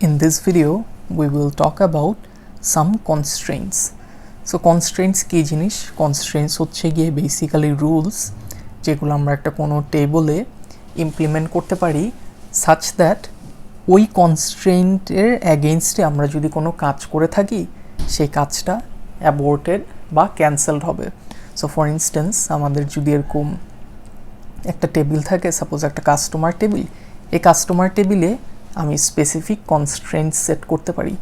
In this video, we will talk about some constraints. So constraints কি জিনিস? Constraints হচ্ছে গিয়ে basically rules যেগুলো আমরা একটা কোনো টেবলে ইমপ্লিমেন্ট করতে পারি such that ওই কনস্ট্রেন্টের এগেইনস্টে আমরা যদি কোনো কাজ করে থাকি সেই কাজটা অ্যাবর্টেড বা ক্যান্সেলড হবে। সো ফর ইনস্ট্যান্স আমাদের যদি এরকম একটা টেবিল থাকে, সাপোজ একটা কাস্টমার টেবিল, এই কাস্টমার টেবিলে আমি স্পেসিফিক কনস্ট্রেন্ট সেট করতে পারি,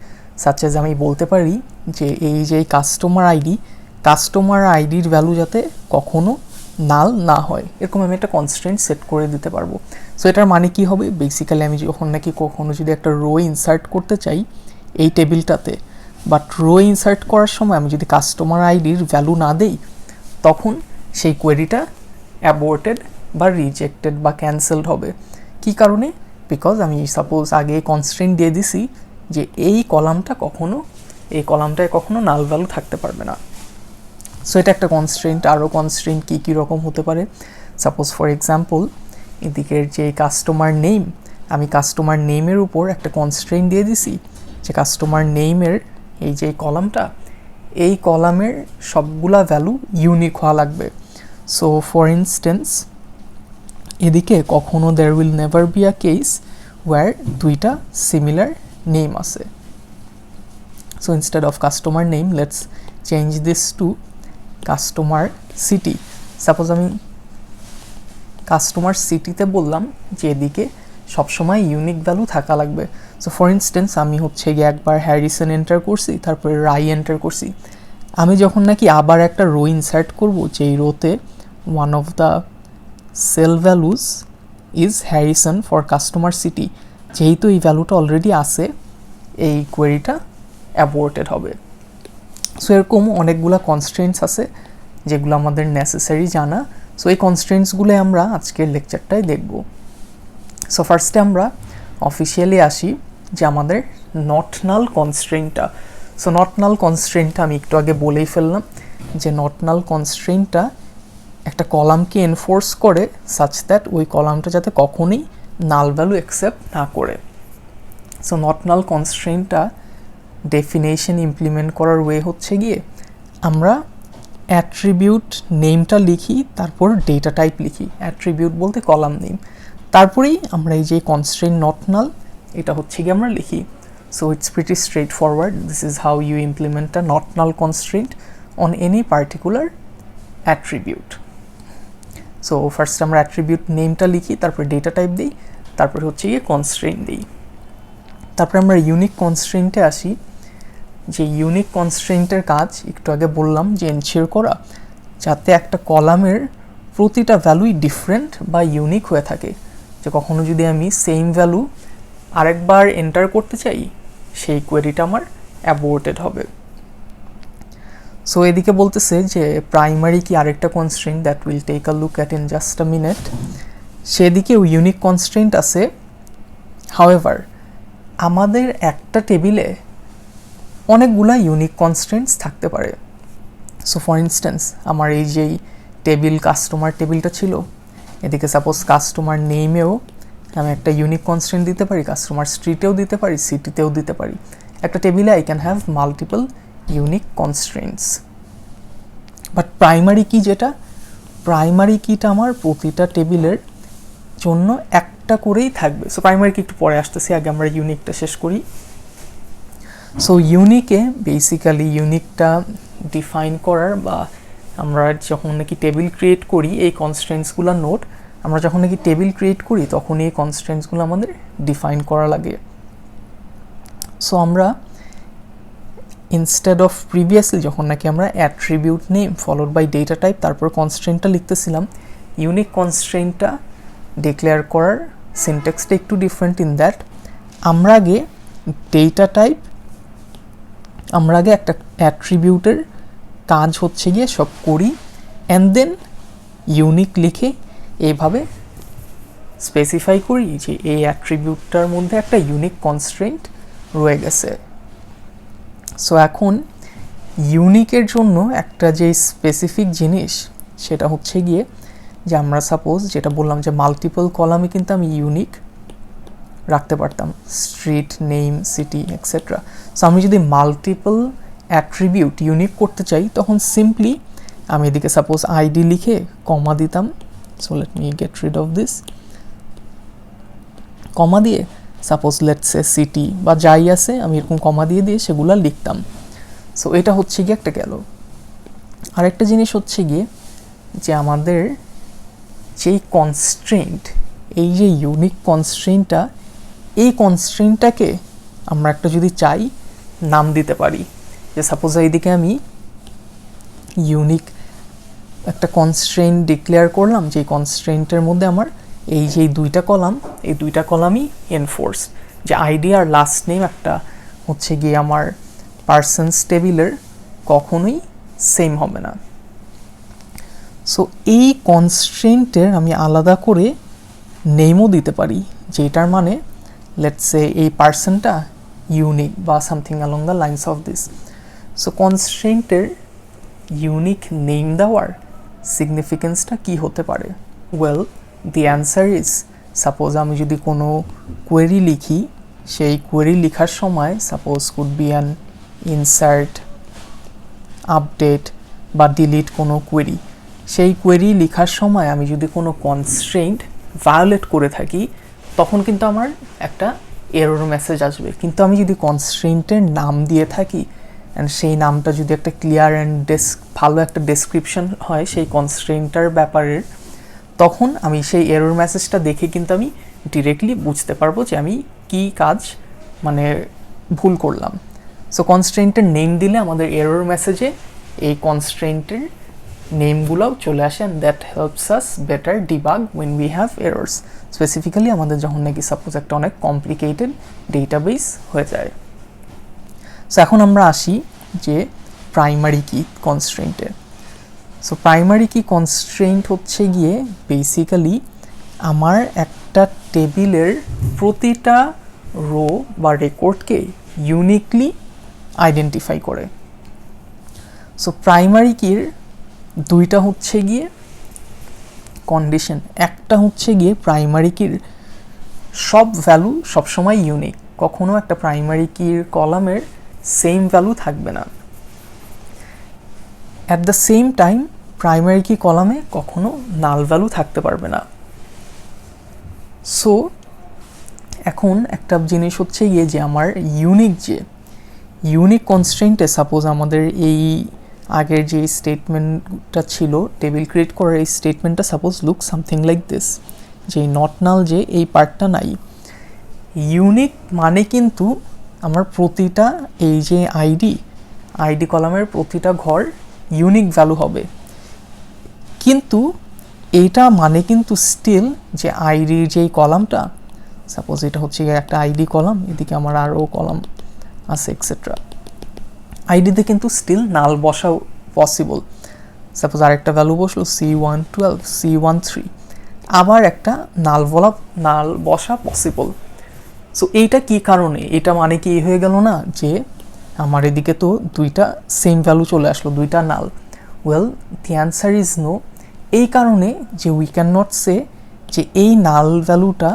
সাচ এজ আমি বলতে পারি যে এই যে কাস্টমার আইডির ভ্যালু যাতে কখনো নাল না হয়, এরকম আমি একটা কনস্ট্রেন্ট সেট করে দিতে পারবো। সো এটার মানে কি হবে? বেসিক্যালি আমি যখন নাকি কখনো যদি একটা রো ইনসার্ট করতে চাই এই টেবিলটাতে, বাট রো ইনসার্ট করার সময় আমি যদি কাস্টমার আইডির ভ্যালু না দেই, তখন সেই কোয়েরিটা অ্যাবর্টেড বা রিজেক্টেড বা ক্যান্সেলড হবে। কি কারণে? বিকজ আমি সাপোজ আগে কনস্ট্রেন্ট দিয়ে দিছি যে এই কলামটায় কখনো নাল ভ্যালু থাকতে পারবে না। সো এটা একটা কনস্ট্রেন্ট। আরও কনস্ট্রেন্ট কী রকম হতে পারে? সাপোজ ফর এক্সাম্পল এদিকের যে কাস্টমার নেম, আমি কাস্টমার নেমের উপর একটা কনস্ট্রেন্ট দিয়ে দিছি যে কাস্টমার নেমের এই যে কলামটা, এই কলামের সবগুলা ভ্যালু ইউনিক হওয়া লাগবে। সো ফর ইনস্টেন্স এদিকে কখনো there will never be a case where দুইটা similar name আছে। So instead of customer name, let's change this to customer city. Suppose আমি কাস্টমার সিটিতে বললাম যে এদিকে সবসময় ইউনিক ভ্যালু থাকা লাগবে। সো ফর ইনস্টেন্স আমি হচ্ছে গিয়ে একবার হ্যারিসন এন্টার করছি, তারপরে রাই এন্টার করছি। আমি যখন নাকি আবার একটা রো ইনসার্ট করব, যেই রোতে one of the cell values is Harrison for customer city, যেহেতু এই ভ্যালুটা অলরেডি আছে, এই কোয়েরিটা অ্যাবর্টেড হবে। সো এরকম অনেকগুলো কনস্ট্রেন্টস আছে যেগুলো আমাদের নেসেসারি জানা। সো এই কনস্ট্রেন্টসগুলো আমরা আজকের লেকচারটায় দেখব। সো ফার্স্টে আমরা অফিসিয়ালি আসি যে আমাদের নট নাল কনস্ট্রেন্টটা। সো নট নাল কনস্ট্রেন্টটা আমি একটু আগে বলেই ফেললাম যে নট নাল কনস্ট্রেন্টটা একটা কলামকে এনফোর্স করে সাচ দ্যাট ওই কলামটা যাতে কখনোই নাল ভ্যালু অ্যাকসেপ্ট না করে। সো নট নাল কনস্ট্রেন্টটা ডেফিনেশন ইমপ্লিমেন্ট করার ওয়ে হচ্ছে গিয়ে আমরা অ্যাট্রিবিউট নেমটা লিখি, তারপর ডেটা টাইপ লিখি। অ্যাট্রিবিউট বলতে কলাম নেম, তারপরেই আমরা এই যে কনস্ট্রেন্ট নট নাল, এটা হচ্ছে গিয়ে আমরা লিখি। So it's pretty straightforward. This is how you implement a not null constraint on any particular attribute. So first আমরা অ্যাট্রিবিউট নেমটা লিখি, তারপরে ডেটা টাইপ দিই, তারপরে হচ্ছে গিয়ে কনস্ট্রেন্ট দিই। তারপরে আমরা ইউনিক কনস্ট্রেন্টে আসি। যে ইউনিক কনস্ট্রেন্টের কাজ একটু আগে বললাম যে এনশিওর করা যাতে একটা কলামের প্রতিটা ভ্যালুই ডিফারেন্ট বা ইউনিক হয়ে থাকে, যে কখনো যদি আমি সেম ভ্যালু আরেকবার এন্টার করতে চাই সেই কোয়েরিটা আমার অ্যাবর্টেড হবে। সো এদিকে বলতেছে যে প্রাইমারি কি আরেকটা constraint that will take a look at in just a minute, সেদিকেও ইউনিক কনস্ট্রেন্ট আছে। হাউএভার আমাদের একটা টেবিলে অনেকগুলা ইউনিক কনস্ট্রেন্টস থাকতে পারে। সো ফর ইনস্ট্যান্স আমার এই যেই টেবিল কাস্টমার টেবিলটা ছিল, এদিকে সাপোজ কাস্টমার নেমেও আমি একটা ইউনিক কনস্ট্রেন্ট দিতে পারি, কাস্টমার স্ট্রিটেও দিতে পারি, সিটিতেও দিতে পারি। একটা টেবিলে I can have multiple unique constraints. But primary কি, যেটা প্রাইমারি কিটা আমার প্রতিটা টেবিলের জন্য একটা করেই থাকবে। সো প্রাইমারি কি একটু পরে আসতেছি, আগে আমরা ইউনিকটা শেষ করি। সো ইউনিকে বেসিক্যালি ইউনিকটা ডিফাইন করার বা আমরা যখন নাকি টেবিল ক্রিয়েট করি, এই কনস্ট্রেন্টসগুলো নোট, আমরা যখন নাকি টেবিল ক্রিয়েট করি তখন এই কনস্ট্রেন্টসগুলো আমাদের ডিফাইন করা লাগে। সো আমরা ইনস্টেড অফ প্রিভিয়াসলি যখন নাকি আমরা attribute name followed by data type তারপর কনস্ট্রেন্টটা লিখতেছিলাম, ইউনিক কনস্ট্রেন্টটা ডিক্লেয়ার করার সিনট্যাক্সটা একটু ডিফারেন্ট ইন দ্যাট আমরা আগে ডেটা টাইপ, আমরা আগে একটা অ্যাট্রিবিউটের কাজ হচ্ছে গিয়ে সব করি, অ্যান্ড দেন ইউনিক লিখে এইভাবে স্পেসিফাই করি যে এই অ্যাট্রিবিউটটার মধ্যে একটা ইউনিক কনস্ট্রেন্ট রয়ে গেছে। সো এখন ইউনিকের জন্য একটা যে স্পেসিফিক জিনিস সেটা হচ্ছে গিয়ে যে আমরা সাপোজ যেটা বললাম যে মাল্টিপল কলামে কিন্তু আমি ইউনিক রাখতে পারতাম, street name, city etcetera. So আমি যদি মাল্টিপল অ্যাট্রিবিউট ইউনিক করতে চাই তখন সিম্পলি আমি এদিকে সাপোজ আইডি লিখে কমা দিতাম। So let me get rid of this, comma দিয়ে সাপোজ লেটস সে সিটি বা যাই আছে আমি এরকম কমা দিয়ে সেগুলো লিখতাম। সো এটা হচ্ছে গিয়ে একটা গেল। আরেকটা জিনিস হচ্ছে গিয়ে যে আমাদের যেই কনস্ট্রেন্ট, এই যে ইউনিক কনস্ট্রেন্টটা, এই কনস্ট্রেন্টটাকে আমরা একটা যদি চাই নাম দিতে পারি, যে সাপোজ এইদিকে আমি ইউনিক একটা কনস্ট্রেন্ট ডিক্লেয়ার করলাম, যে কনস্ট্রেন্টের মধ্যে আমার এই যে দুইটা কলাম, এই দুইটা কলামই এনফোর্স, যে আইডি আর লাস্ট নেম একটা হচ্ছে গিয়ে আমার পার্সনস টেবিলের কখনোই সেম হবে না। সো এই কনস্ট্রেন্টের আমি আলাদা করে নেমও দিতে পারি, যেটার মানে লেটস সে এই পার্সনটা ইউনিক বা something along the lines of this. So কনস্ট্রেন্টের ইউনিক নেম দেওয়ার সিগনিফিকেন্সটা কি হতে পারে? Well, the answer is, suppose আমি যদি কোনো কোয়েরি লিখি, সেই কোয়েরি লেখার সময় suppose could be an insert, update বা ডিলিট কোনো কোয়েরি, সেই কোয়েরি লেখার সময় আমি যদি কোনো কনস্ট্রেন্ট ভায়োলেট করে থাকি তখন কিন্তু আমার একটা এরর মেসেজ আসবে। কিন্তু আমি যদি কনস্ট্রেন্টের নাম দিয়ে থাকি অ্যান্ড সেই নামটা যদি একটা ক্লিয়ার অ্যান্ড ভালো একটা ডেসক্রিপশন হয় সেই কনস্ট্রেন্টটার ব্যাপারের, তখন আমি সেই এরর মেসেজটা দেখে কিন্তু আমি ডিরেক্টলি বুঝতে পারবো যে আমি কি কাজ মানে ভুল করলাম। সো কনস্ট্রেন্টের নেম দিলে আমাদের এরর মেসেজে এই কনস্ট্রেন্টের নেমগুলোও চলে আসে, and that helps us better debug when we have errors, specifically আমাদের যখন নাকি সাপোজ একটা অনেক কমপ্লিকেটেড ডেটাবেস হয়ে যায়। সো এখন আমরা আসি যে প্রাইমারি কি কনস্ট্রেন্টে। সো প্রাইমারি কি কনস্ট্রেন্ট হচ্ছে গিয়ে বেসিক্যালি আমার একটা টেবিলের প্রতিটা রো বা রেকর্ডকে ইউনিকলি আইডেন্টিফাই করে। সো প্রাইমারি কির দুইটা হচ্ছে গিয়ে কন্ডিশন, একটা হচ্ছে গিয়ে প্রাইমারি কির সব ভ্যালু সবসময় ইউনিক, কখনো একটা প্রাইমারি কির কলামের সেম ভ্যালু থাকবে না। At the same time primary কি কলামে কখনো নাল ভ্যালু থাকতে পারবে না। সো এখন একটা জিনিস হচ্ছে গিয়ে যে আমার ইউনিক কনস্ট্রেন্টে সাপোজ আমাদের এই আগের যে স্টেটমেন্টটা ছিল টেবিল ক্রিয়েট করার, এই স্টেটমেন্টটা suppose look something like this, যে নট নাল যে এই পার্টটা নাই। ইউনিক মানে কিন্তু আমার প্রতিটা এই যে আইডি কলামের প্রতিটা ঘর ইউনিক ভ্যালু হবে, কিন্তু এইটা মানে কিন্তু স্টিল যে আইডির যেই কলামটা, সাপোজ এটা হচ্ছে একটা আইডি কলাম, এদিকে আমার আরও কলাম আছে এক্সেট্রা, আইডিতে কিন্তু স্টিল নাল বসাও পসিবল। সাপোজ আরেকটা ভ্যালু বসলো C112, C13, আবার একটা নাল বসা পসিবল। সো এইটা কি কারণে? এটা মানে কি হয়ে গেল না যে আমার এদিকে তো দুইটা সেম ভ্যালু চলে আসলো, দুইটা null. Well, the answer is no. এই কারণে যে উই ক্যান নট সে যে এই নাল ভ্যালুটা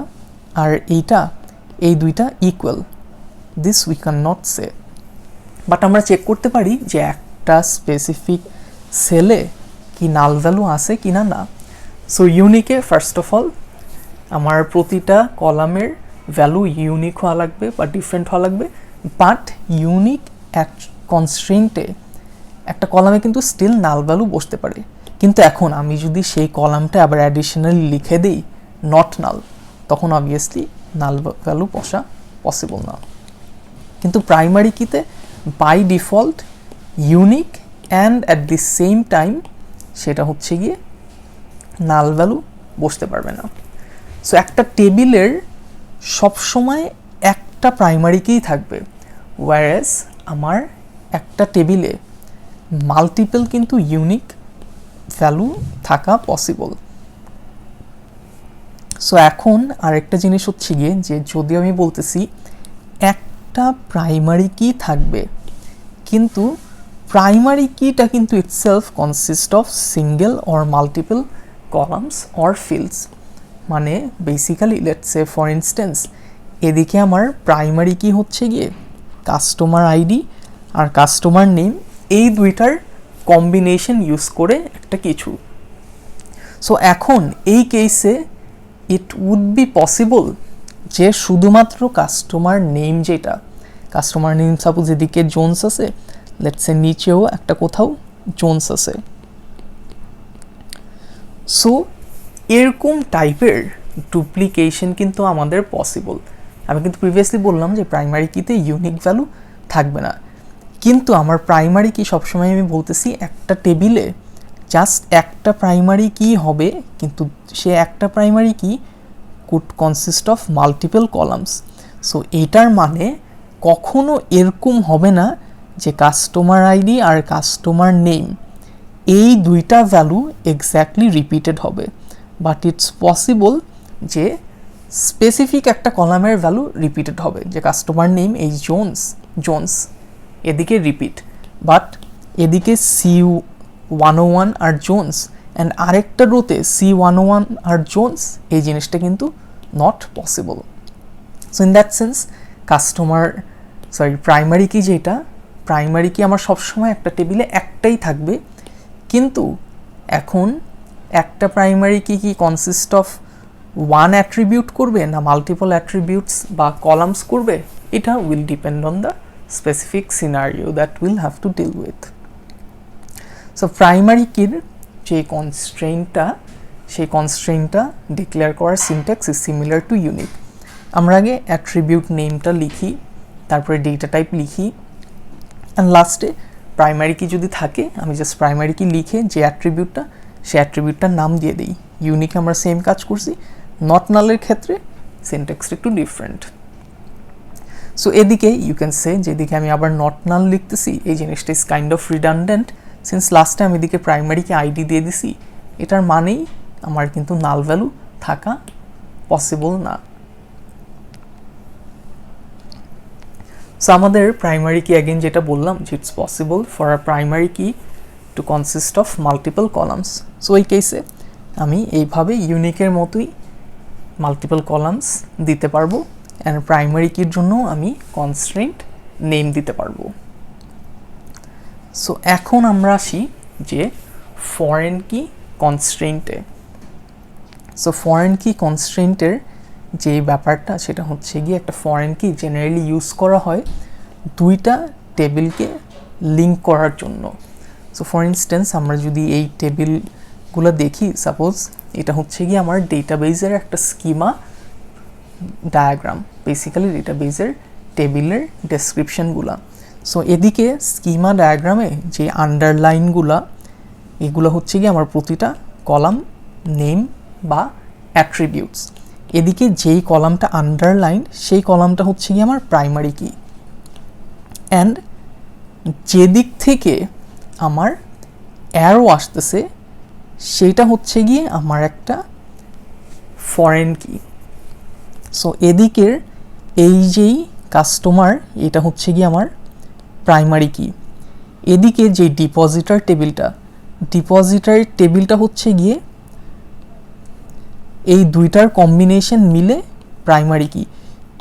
আর এই দুইটা equal, this we can not say. But আমরা চেক করতে পারি যে একটা স্পেসিফিক সেলে কি নাল ভ্যালু আছে কি না। সো ইউনিকে ফার্স্ট অফ অল আমার প্রতিটা কলামের ভ্যালু ইউনিক হওয়া লাগবে বা ডিফারেন্ট হওয়া লাগবে, বাট ইউনিক কনস্ট্রেন্টে একটা কলামে কিন্তু স্টিল নাল ভ্যালু বসতে পারে। কিন্তু এখন আমি যদি সেই কলামটা আবার অ্যাডিশনালি লিখে দিই নট নাল, তখন অবভিয়াসলি নাল ভ্যালু বসা পসিবল না। কিন্তু প্রাইমারি কিতে by default unique and at the same time সেটা হচ্ছে গিয়ে নাল ভ্যালু বসতে পারবে না। সো একটা টেবিলের সবসময় একটা প্রাইমারি কিই থাকবে, ওয়ারেস আমার একটা টেবিলে মাল্টিপল কিন্তু ইউনিক ভ্যালু থাকা পসিবল। সো এখন আরেকটা জিনিস হচ্ছে গিয়ে যে যদি আমি বলতেছি একটা প্রাইমারি কি থাকবে, কিন্তু প্রাইমারি কিটা কিন্তু itself consist of single or multiple columns or fields, মানে basically let's say for instance এদিকে আমার প্রাইমারি কি হচ্ছে গিয়ে কাস্টমার আইডি আর কাস্টমার নেম, এই দুইটার কম্বিনেশন ইউজ করে একটা কিছু। সো এখন এই কেসে ইট উড বি পসিবল যে শুধুমাত্র কাস্টমার নেম, যেটা কাস্টমার নেম সাপোজ এদিকে জোনস আছে, লেটস সে নিচেও একটা কোথাও জোনস আছে। সো এরকম টাইপের ডুপ্লিকেশন কিন্তু আমাদের পসিবল। আমি কিন্তু প্রিভিয়াসলি বললাম যে প্রাইমারি কিতে ইউনিক ভ্যালু থাকবে না, কিন্তু আমার প্রাইমারি কি সবসময় আমি বলতেছি একটা টেবিলে জাস্ট একটা প্রাইমারি কি হবে, কিন্তু সে একটা প্রাইমারি কি could consist of multiple columns. So এটার মানে কখনো এরকম হবে না যে কাস্টমার আইডি আর কাস্টমার নেম এই দুইটা ভ্যালু এক্স্যাক্টলি রিপিটেড হবে, বাট ইটস পসিবল যে স্পেসিফিক একটা কলামের ভ্যালু রিপিটেড হবে, যে কাস্টমার নেম এই জোনস এদিকে রিপিট, বাট এদিকে C101 আর জোনস অ্যান্ড আরেকটা রোতে C101 আর জোনস, এই জিনিসটা কিন্তু not possible. So in that sense primary কি, যেটা প্রাইমারি কি আমার সবসময় একটা টেবিলে একটাই থাকবে, কিন্তু এখন একটা প্রাইমারি কি কনসিস্ট অফ ওয়ান অ্যাট্রিবিউট করবে না মাল্টিপল অ্যাট্রিবিউটস বা কলামস করবে, এটা will depend on the specific scenario that will have to deal with. So primary কির যে কনস্ট্রেইনটা, সেই কনস্ট্রেইনটা ডিক্লেয়ার করার syntax is similar to unique. আমরা আগে অ্যাট্রিবিউট নেমটা লিখি, তারপরে ডেটা টাইপ লিখি, অ্যান্ড লাস্টে প্রাইমারি কি যদি থাকে আমি জাস্ট প্রাইমারি কি লিখে যে অ্যাট্রিবিউটটা, সেই অ্যাট্রিবিউটটার নাম দিয়ে দিই। ইউনিকে আমরা সেম কাজ করছি, নট নালের ক্ষেত্রে সিনট্যাক্সটা একটু ডিফারেন্ট। সো এদিকে ইউ ক্যান সে, যেদিকে আমি আবার নট নাল লিখতেছি, এই জিনিসটা is kind of redundant, since লাস্টে আমি এদিকে প্রাইমারিকে আইডি দিয়ে দিছি, এটার মানেই আমার কিন্তু নাল ভ্যালু থাকা পসিবল না। সো আমাদের প্রাইমারি কি অ্যাগেন যেটা বললাম যে it's possible for a primary key to consist of multiple columns. So এই কেসে আমি এইভাবে ইউনিকের মতোই মাল্টিপল কলামস দিতে পারবো, অ্যান্ড প্রাইমারি কির জন্য আমি কনস্ট্রেন্ট নেম দিতে পারবো। সো এখন আমরা আসি যে ফরেন কি কনস্ট্রেন্টে। সো ফরেন কি কনস্ট্রেন্টের যে ব্যাপারটা, সেটা হচ্ছে গিয়ে একটা ফরেন কি জেনারেলি ইউজ করা হয় দুইটা টেবিলকে লিঙ্ক করার জন্য। সো ফর ইনস্ট্যান্স আমরা যদি এই টেবিলগুলো দেখি, সাপোজ এটা হচ্ছে গিয়ে আমার ডেটাবেজের একটা স্কিমা ডায়াগ্রাম, বেসিক্যালি ডেটাবেজের টেবিলের ডেসক্রিপশনগুলা। সো এদিকে স্কিমা ডায়াগ্রামে যে আন্ডারলাইনগুলা, এগুলো হচ্ছে গিয়ে আমার প্রতিটা কলাম নেম বা অ্যাট্রিবিউটস। এদিকে যেই কলামটা আন্ডারলাইন, সেই কলামটা হচ্ছে গিয়ে আমার প্রাইমারি কি, অ্যান্ড যেদিক থেকে আমার অ্যারো আসতেছে সেইটা হচ্ছে গিয়ে আমার একটা ফরেন কি। সো এদিকের এই যেই কাস্টমার, এটা হচ্ছে গিয়ে আমার প্রাইমারি কি। এদিকে যে ডিপোজিটার টেবিলটা হচ্ছে গিয়ে এই দুইটার কম্বিনেশন মিলে প্রাইমারি কি,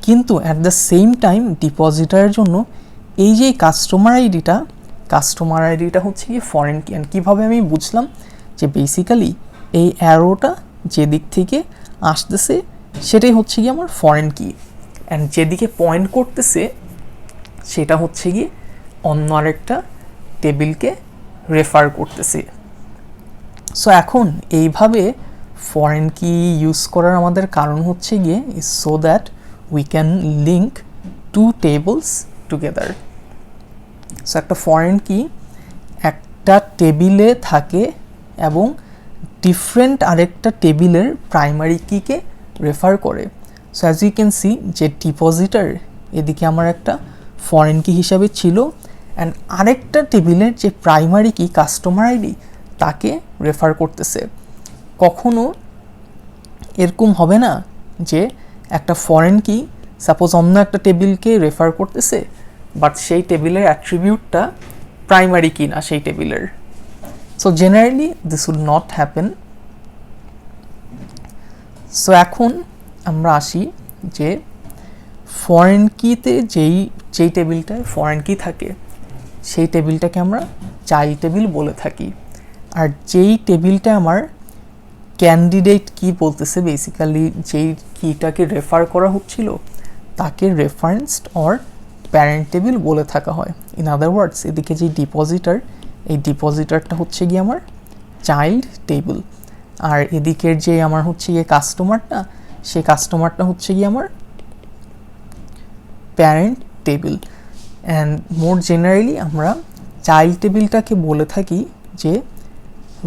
কিন্তু অ্যাট দ্য সেম টাইম ডিপোজিটারের জন্য এই যে কাস্টমার আইডিটা হচ্ছে গিয়ে ফরেন কি। অ্যান্ড কীভাবে আমি বুঝলাম যে বেসিক্যালি এই অ্যারোটা যে দিক থেকে আসতেছে সেটাই হচ্ছে গিয়ে আমার ফরেন কি, অ্যান্ড যেদিকে পয়েন্ট করতেছে সেটা হচ্ছে গিয়ে অন্য আরেকটা টেবিলকে রেফার করতেছে। সো এখন এইভাবে ফরেন কি ইউজ করার আমাদের কারণ হচ্ছে গিয়ে is so that we can link two tables together. So একটা ফরেন কি একটা টেবিলে থাকে এবং ডিফারেন্ট আরেকটা টেবিলের প্রাইমারি কিকে রেফার করে। So as you can see যে ডিপোজিটার এদিকে আমার একটা ফরেন কি হিসাবে ছিল, অ্যান্ড আরেকটা টেবিলের যে প্রাইমারি কি কাস্টমার আইডি তাকে রেফার করতেছে। কখনো এরকম হবে না যে একটা ফরেন কি সাপোজ অন্য একটা টেবিলকে রেফার করতেছে, বাট সেই টেবিলের অ্যাট্রিবিউটটা প্রাইমারি কি না সেই টেবিলের। So generally this would not happen. So এখন আমরা আসি যে ফরেন কিতে যেই টেবিলটায় ফরেন কি থাকে সেই টেবিলটাকে আমরা চাইল্ড টেবিল বলে থাকি। আর যেই টেবিলটা আমার ক্যান্ডিডেট কি বলতেছে, বেসিক্যালি যেই কিটাকে রেফার করা হচ্ছিল তাকে রেফারেন্সড অর প্যারেন্ট টেবিল বলে থাকা হয়। ইন আদার ওয়ার্ডস, এদিকে যে ডিপোজিটার, এই ডিপোজিটারটা হচ্ছে গিয়ে আমার চাইল্ড টেবিল, আর এদিকের যে আমার হচ্ছে গিয়ে কাস্টমারটা, সেই কাস্টমারটা হচ্ছে গিয়ে আমার parent table. And more generally আমরা চাইল্ড টেবিলটাকে বলে থাকি যে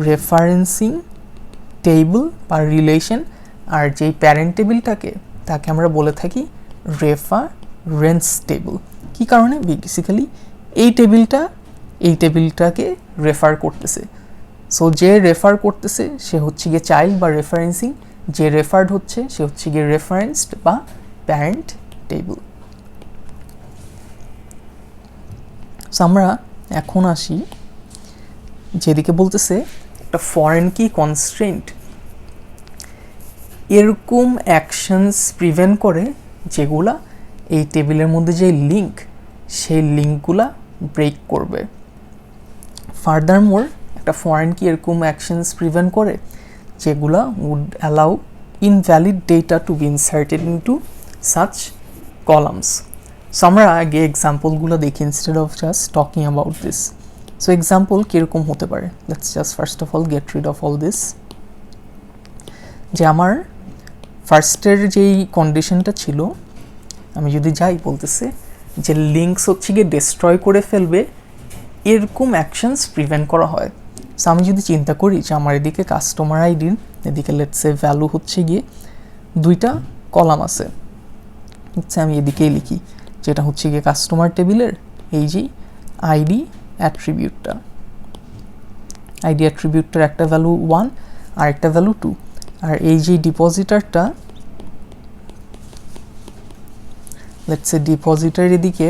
রেফারেন্সিং টেবিল বা রিলেশন, আর যেই প্যারেন্ট টেবিলটাকে তাকে আমরা বলে থাকি রেফারেন্স টেবিল। কী কারণে? বেসিক্যালি এই টেবিলটাকে রেফার করতেছে। সো যে রেফার করতেছে সে হচ্ছে গিয়ে চাইল্ড বা রেফারেন্সিং, যে রেফার্ড হচ্ছে সে হচ্ছে গিয়ে রেফারেন্সড বা প্যারেন্ট টেবিল। সো আমরা এখন আসি যেদিকে বলতেছে একটা ফরেন কি কনস্ট্রেন্ট এরকম অ্যাকশনস প্রিভেন্ট করে যেগুলা এই টেবিলের মধ্যে যে লিঙ্ক, সেই লিঙ্কগুলা ব্রেক করবে। ফার্দারমোর একটা ফরেন কি এরকম অ্যাকশনস প্রিভেন্ট করে যেগুলা would allow invalid data to be inserted into such columns. So আমরা আগে এক্সাম্পলগুলো দেখি instead of just talking about this. So example কীরকম হতে পারে? Let's just first of all get rid of all this. যে আমার ফার্স্টের যেই কন্ডিশনটা ছিল, আমি যদি যাই বলতেছে যে লিঙ্কস হচ্ছে গিয়ে ডিস্ট্রয় করে ফেলবে এরকম অ্যাকশনস প্রিভেন্ট করা হয়। সো আমি যদি চিন্তা করি যে আমার এদিকে কাস্টমার আইডির এদিকে লেটসে ভ্যালু হচ্ছে গিয়ে দুইটা কলাম আছে, আচ্ছা আমি এদিকেই লিখি যেটা হচ্ছে গিয়ে কাস্টমার টেবিলের এই যে আইডি অ্যাট্রিবিউটটার একটা ভ্যালু 1 আর একটা ভ্যালু 2, আর এই যে ডিপোজিটারটা লেটস সে ডিপোজিটার এদিকে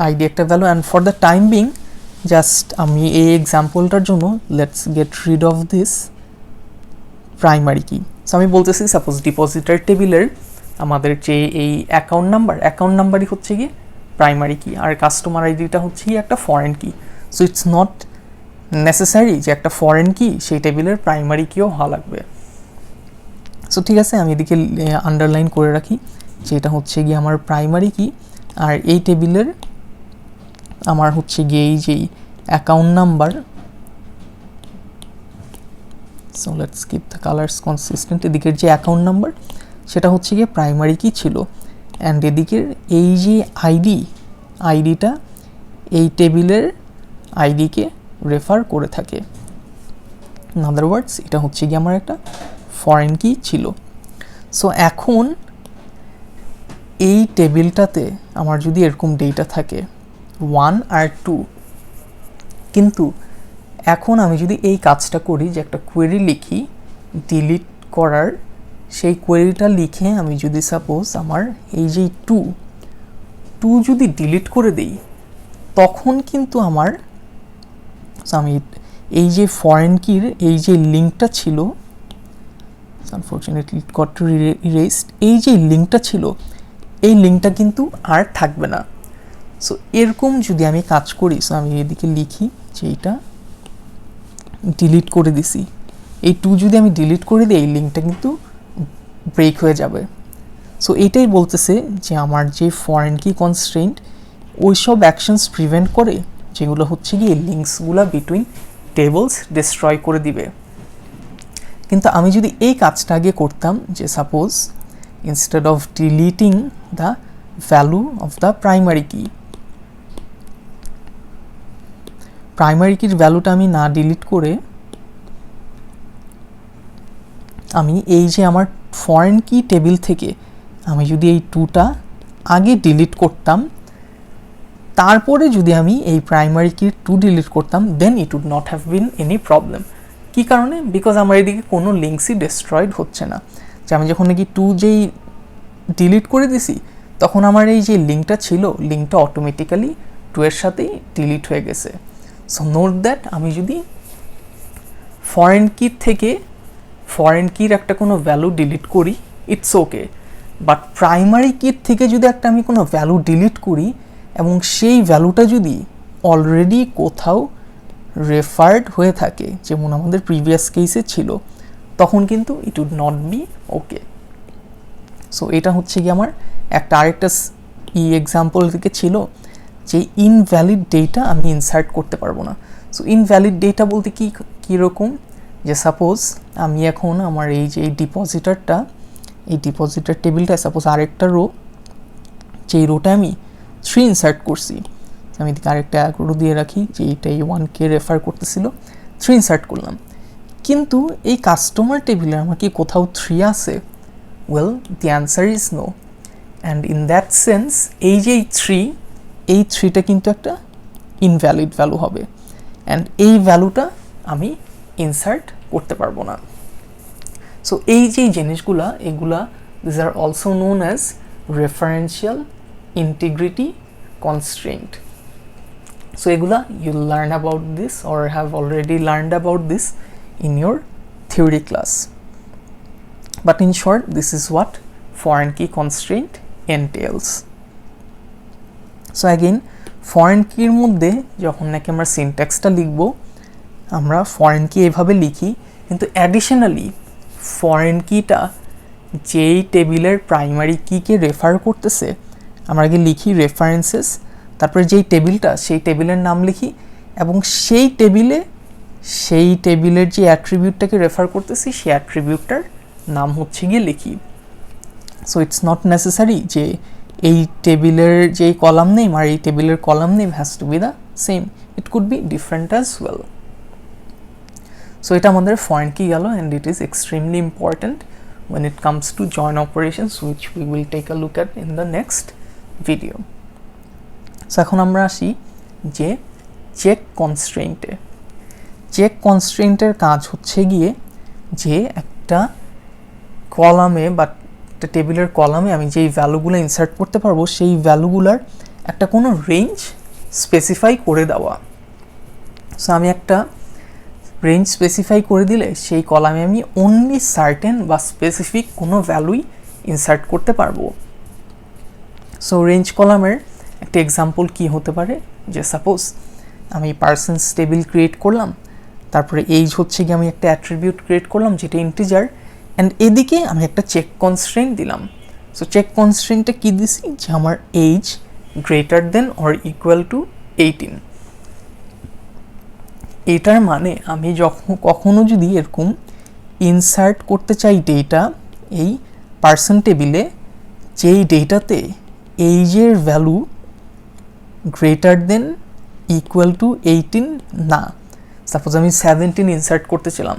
আইডি একটা value. And for the time being just আমি এই এক্সাম্পলটার জন্য let's get rid of this primary কি। সো আমি বলতেছি সাপোজ ডিপোজিটার টেবিলের আমাদের যে এই অ্যাকাউন্ট নাম্বারই হচ্ছে গিয়ে প্রাইমারি কি, আর কাস্টমার আইডিটা হচ্ছে গিয়ে একটা ফরেন কি। সো ইটস নট নেসেসারি যে একটা ফরেন কি সেই টেবিলের প্রাইমারি কিও হওয়া লাগবে। সো ঠিক আছে, আমি এদিকে আন্ডারলাইন করে রাখি যে এটা হচ্ছে গিয়ে আমার প্রাইমারি কি, আর এই টেবিলের আমার হচ্ছে গিয়ে এই যেই account number, so let's keep the colours consistent, এদিকের যে অ্যাকাউন্ট নাম্বার সেটা হচ্ছে গিয়ে প্রাইমারি কি ছিল, অ্যান্ড এদিকের এই যে আইডিটা এই টেবিলের আইডিকে রেফার করে থাকে। ইন আদার ওয়ার্ডস এটা হচ্ছে গিয়ে আমার একটা ফরেন কি ছিল। সো এখন এই টেবিলটাতে আমার যদি এরকম ডেটা থাকে 1 আর 2, কিন্তু এখন আমি যদি এই কাজটা করি যে একটা কোয়েরি লিখি ডিলিট করার, সেই কোয়েরিটা লিখে আমি যদি সাপোজ আমার এই যে 2 যদি ডিলিট করে দেই, তখন কিন্তু আমার আমি এই যে ফরেন কির এই যে লিঙ্কটা ছিল, আনফরচুনেটলি ইট গট ইরেজড, এই যে লিঙ্কটা ছিল এই লিঙ্কটা কিন্তু আর থাকবে না। সো এরকম যদি আমি কাজ করি, সো আমি এদিকে লিখি যে এইটা ডিলিট করে দিছি, এই 2 যদি আমি ডিলিট করে দিই এই লিঙ্কটা কিন্তু ব্রেক হয়ে যাবে। সো এইটাই বলতেছে যে আমার যে ফরেন কি কনস্ট্রেন্ট ওইসব অ্যাকশনস প্রিভেন্ট করে যেগুলো হচ্ছে কি এই লিঙ্কসগুলো বিটুইন টেবলস ডিস্ট্রয় করে দিবে। কিন্তু আমি যদি এই কাজটা আগে করতাম যে suppose instead of deleting the value of the primary কির ভ্যালুটা আমি না ডিলিট করে আমি এই যে আমার ফরেন কি টেবিল থেকে আমি যদি এই 2টা আগে ডিলিট করতাম, তারপরে যদি আমি এই প্রাইমারি কির 2 ডিলিট করতাম, then it would not have been any problem. কী কারণে? বিকজ আমার এদিকে কোনো লিঙ্কসই ডিস্ট্রয়েড হচ্ছে না। যে আমি যখন নাকি 2 যেই ডিলিট করে দিছি তখন আমার এই যে লিঙ্কটা ছিল, লিঙ্কটা অটোমেটিক্যালি 2 এর সাথেই ডিলিট হয়ে গেছে। সো নোট দ্যাট আমি যদি ফরেন কি থেকে ফরেন কির একটা কোনো ভ্যালু ডিলিট করি, ইটস ওকে। বাট প্রাইমারি কির থেকে যদি একটা আমি কোনো ভ্যালু ডিলিট করি এবং সেই ভ্যালুটা যদি অলরেডি কোথাও রেফার্ড হয়ে থাকে, যেমন আমাদের প্রিভিয়াস কেসে ছিল, তখন কিন্তু it would not be okay. So এটা হচ্ছে কি আমার একটা আরেকটা এক্সাম্পল থেকে ছিল যে ইনভ্যালিড ডেটা আমি ইনসার্ট করতে পারবো না। সো ইনভ্যালিড ডেটা বলতে কীরকম, যে সাপোজ আমি এখন আমার এই যে ডিপোজিটারটা, এই ডিপোজিটার টেবিলটা সাপোজ আরেকটা রো, যেই রোটা আমি 3 ইনসার্ট করছি, আমি এদিকে আরেকটা রো দিয়ে রাখি যে এইটা এই 1K রেফার করতেছিল, 3 ইনসার্ট করলাম, কিন্তু এই কাস্টমার টেবিলে আমার কি কোথাও 3 আছে? Well, the answer is no. And in that sense এই যে এই 3টা কিন্তু একটা ইনভ্যালিড ভ্যালু হবে, অ্যান্ড এই ভ্যালুটা আমি ইনসার্ট করতে পারবো না। সো এই যে জিনিসগুলা, এগুলা this are also known as referential integrity constraint. So এগুলা you learn about this or have already learned about this in your theory class. But in short, this is what foreign key constraint entails. So again, foreign key এর মধ্যে যখন নাকি আমরা সিনট্যাক্সটা লিখব, আমরা foreign key এভাবে লিখি, কিন্তু অ্যাডিশনালি foreign keyটা যেই টেবিলের প্রাইমারি কিকে রেফার করতেছে, আমরা আগে লিখি রেফারেন্সেস, তারপরে যেই টেবিলটা সেই টেবিলের নাম লিখি, এবং সেই টেবিলের যে অ্যাট্রিবিউটটাকে রেফার করতেছি সেই অ্যাট্রিবিউটটার নাম হচ্ছে গিয়ে লিখি। সো ইটস নট নেসেসারি যে এই টেবিলের যেই কলাম নেম আর এই টেবিলের column name has to B the same, it could be different as well. So এটা আমাদের ফরেন কি গেল, and it is extremely important when it comes to join operations, which we will take a look at in the next video. So এখন আমরা আসি যে check কনস্ট্রেইন্টে। Check কনস্ট্রেন্টের কাজ হচ্ছে গিয়ে যে একটা কলামে বা একটা টেবিলের কলামে আমি যেই ভ্যালুগুলো ইনসার্ট করতে পারবো সেই ভ্যালুগুলার একটা কোনো রেঞ্জ স্পেসিফাই করে দেওয়া। সো আমি একটা রেঞ্জ স্পেসিফাই করে দিলে সেই কলামে আমি অনলি সার্টেন বা স্পেসিফিক কোনো ভ্যালুই ইনসার্ট করতে পারবো। সো রেঞ্জ কলামের একটা এক্সাম্পল কি হতে পারে, যে সাপোজ আমি পার্সনস টেবিল ক্রিয়েট করলাম, তারপরে এইজ হচ্ছে গিয়ে আমি একটা অ্যাট্রিবিউট ক্রিয়েট করলাম যেটা ইন্টিজার, অ্যান্ড এদিকে আমি একটা চেক কনস্ট্রেন্ট দিলাম। সো চেক কনস্ট্রেন্টটা কী দিছি, যে আমার age greater than or equal to 18। এটার মানে আমি কখনো যদি এরকম ইনসার্ট করতে চাই ডেটা এই পার্সন টেবিলে, যেই ডেটাতে এইজের value greater than equal to 18 না, সাপোজ আমি 17 ইনসার্ট করতেছিলাম,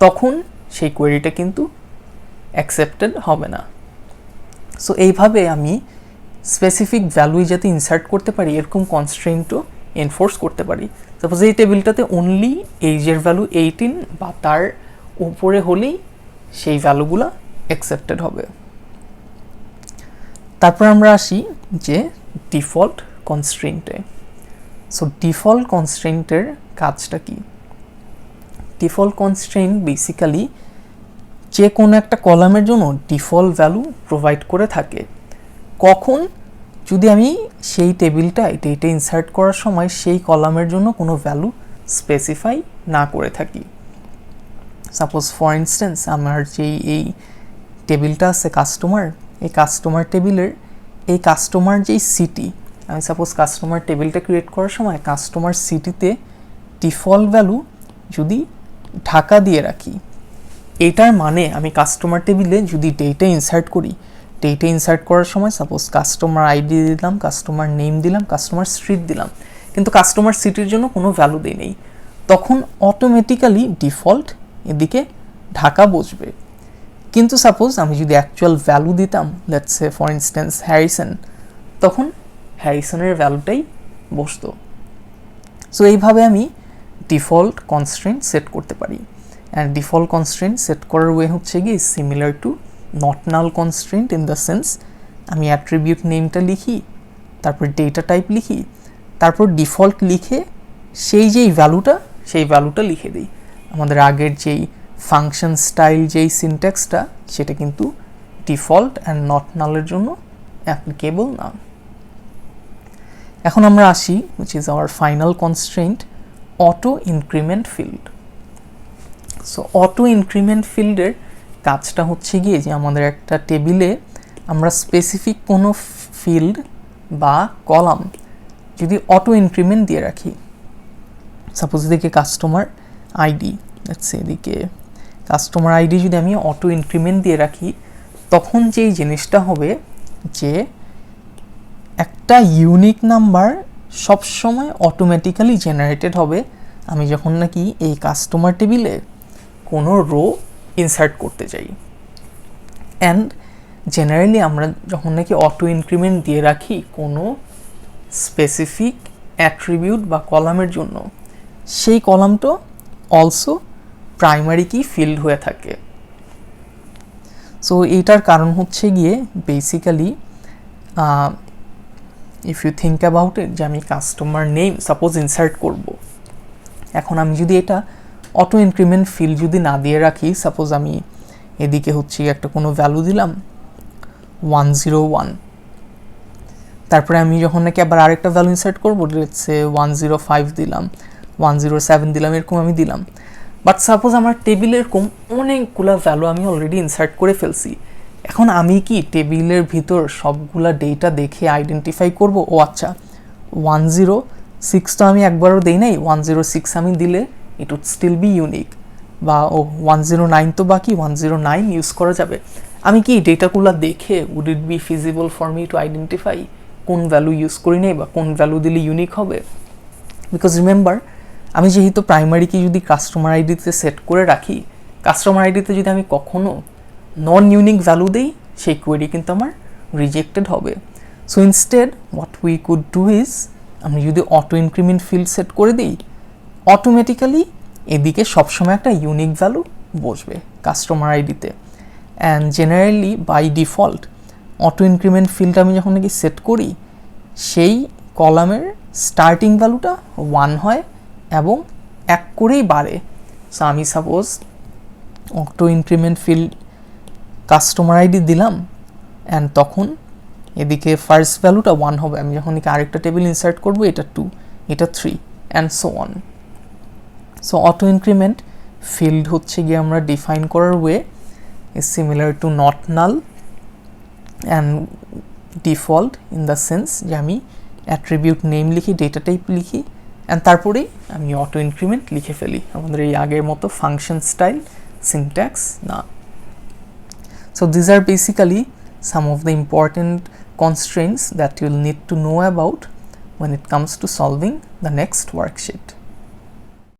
তখন সেই কোয়েরিটা কিন্তু অ্যাকসেপ্টেড হবে না। সো এইভাবে আমি স্পেসিফিক ভ্যালু যাতে ইনসার্ট করতে পারি এরকম কনস্ট্রেন্টও এনফোর্স করতে পারি। সাপোজ এই টেবিলটাতে অনলি এইজের ভ্যালু 18 বা তার উপরে হলেই সেই ভ্যালুগুলো অ্যাকসেপ্টেড হবে। তারপর আমরা আসি যে ডিফল্ট কনস্ট্রেন্টে। সো ডিফল্ট কনস্ট্রেন্টের কাজটা কি? ডিফল্ট কনস্ট্রেন্ট বেসিক্যালি যে কোনো একটা কলামের জন্য ডিফল্ট ভ্যালু প্রোভাইড করে থাকে। কখন? যদি আমি সেই টেবিলটায় ডেটা ইনসার্ট করার সময় সেই কলামের জন্য কোনো ভ্যালু স্পেসিফাই না করে থাকি। সাপোজ ফর ইনস্ট্যান্স আমার যেই এই টেবিলটা আছে কাস্টমার, এই কাস্টমার টেবিলের এই কাস্টমার যেই সিটি, আমি সাপোজ কাস্টমার টেবিলটা ক্রিয়েট করার সময় কাস্টমার সিটিতে ডিফল্ট ভ্যালু যদি ঢাকা দিয়ে রাখি, এটার মানে আমি কাস্টমার টেবিলে যদি ডেটা ইনসার্ট করি, ডেটা ইনসার্ট করার সময় সাপোজ কাস্টমার আইডি দিলাম, কাস্টমার নেম দিলাম, কাস্টমার স্ট্রিট দিলাম, কিন্তু কাস্টমার সিটির জন্য কোনো ভ্যালু দেই নেই, তখন অটোমেটিক্যালি ডিফল্ট এদিকে ঢাকা বসবে। কিন্তু সাপোজ আমি যদি অ্যাকচুয়াল ভ্যালু দিতাম, let's say for instance Harrison, তখন হ্যারিসনের ভ্যালুটাই বসতো। সো এইভাবে আমি ডিফল্ট কনস্ট্রেন্ট সেট করতে পারি। অ্যান্ড ডিফল্ট কনস্ট্রেন্ট সেট করার ওয়ে হচ্ছে গিয়ে similar to not null constraint in the sense আমি অ্যাট্রিবিউট নেমটা লিখি, তারপর ডেটা টাইপ লিখি, তারপর ডিফল্ট লিখে সেই যেই ভ্যালুটা সেই ভ্যালুটা লিখে দিই। আমাদের আগের যেই ফাংশন স্টাইল যেই সিনট্যাক্সটা সেটা কিন্তু ডিফল্ট অ্যান্ড নট নালের জন্য অ্যাপ্লিকেবল না। এখন আমরা আসি which is our final constraint, auto increment field. So auto increment ফিল্ডের কাজটা হচ্ছে গিয়ে যে আমাদের একটা টেবিলে আমরা স্পেসিফিক কোনো ফিল্ড বা কলাম যদি অটো ইনক্রিমেন্ট দিয়ে রাখি, সাপোজ এদিকে কাস্টমার আইডি, এদিকে কাস্টমার আইডি যদি আমি অটো ইনক্রিমেন্ট দিয়ে রাখি, তখন যেই জিনিসটা হবে যে একটা ইউনিক নাম্বার সবসময় অটোমেটিক্যালি জেনারেটেড হবে আমি যখন নাকি এই কাস্টমার টেবিলে কোনো রো ইনসার্ট করতে চাই। অ্যান্ড জেনারেলি আমরা যখন নাকি অটো ইনক্রিমেন্ট দিয়ে রাখি কোনো স্পেসিফিক অ্যাট্রিবিউট বা কলামের জন্য, সেই কলামটা অলসো প্রাইমারি কি ফিল্ড হয়ে থাকে। সো এইটার কারণ হচ্ছে গিয়ে basically if you think about it, যে আমি কাস্টমার নেম সাপোজ ইনসার্ট করব, এখন আমি যদি এটা অটো ইনক্রিমেন্ট ফিল্ড যদি না দিয়ে রাখি, সাপোজ আমি এদিকে হচ্ছে একটা কোনো ভ্যালু দিলাম 101, তারপরে আমি যখন নাকি আবার আরেকটা ভ্যালু ইনসার্ট করবো, লেটস সে 105 দিলাম, 107 দিলাম, এরকম আমি দিলাম। বাট সাপোজ আমার টেবিলের এরকম অনেকগুলো ভ্যালু আমি অলরেডি ইনসার্ট করে ফেলছি, এখন আমি কি টেবিলের ভিতর সবগুলা ডেটা দেখে আইডেন্টিফাই করব, ও আচ্ছা 106 তো আমি একবারও দেই নাই, 106 আমি দিলে it would still be unique, বা ও 109 তো বাকি, 109 ইউজ করা যাবে। আমি কি ডেটাগুলো দেখে would it be feasible for me to identify কোন ভ্যালু ইউজ করি নেই বা কোন ভ্যালু দিলে ইউনিক হবে? বিকজ রিমেম্বার, আমি যেহেতু প্রাইমারি কি যদি কাস্টমার আইডিতে সেট করে রাখি, কাস্টমার আইডিতে যদি আমি কখনো নন ইউনিক ভ্যালু দিই, সেই কোয়েরি কিন্তু আমার রিজেক্টেড হবে। So instead what we could do is, আমি যদি অটো ইনক্রিমেন্ট ফিল্ড সেট করে দিই, অটোমেটিক্যালি এদিকে সবসময় একটা ইউনিক ভ্যালু বসবে কাস্টমার আইডিতে। And generally by default auto increment field আমি যখন নাকি সেট করি, সেই কলামের স্টার্টিং ভ্যালুটা 1 হয় এবং 1 করেই বাড়ে। সো আমি suppose auto increment field customer ID দিলাম, অ্যান্ড তখন এদিকে ফার্স্ট ভ্যালুটা 1 হবে, আমি যখন নাকি আরেকটা টেবিল ইনসার্ট করবো, এটা 2, এটা 3 and so on. So auto increment field হচ্ছে গিয়ে আমরা ডিফাইন করার way is similar to not null and default in the sense যে আমি attribute name লিখি, data type লিখি, and তারপরে আমি auto increment লিখে ফেলি আমাদের এই আগের মতো function style syntax না। So these are basically some of the important constraints that you'll need to know about when it comes to solving the next worksheet.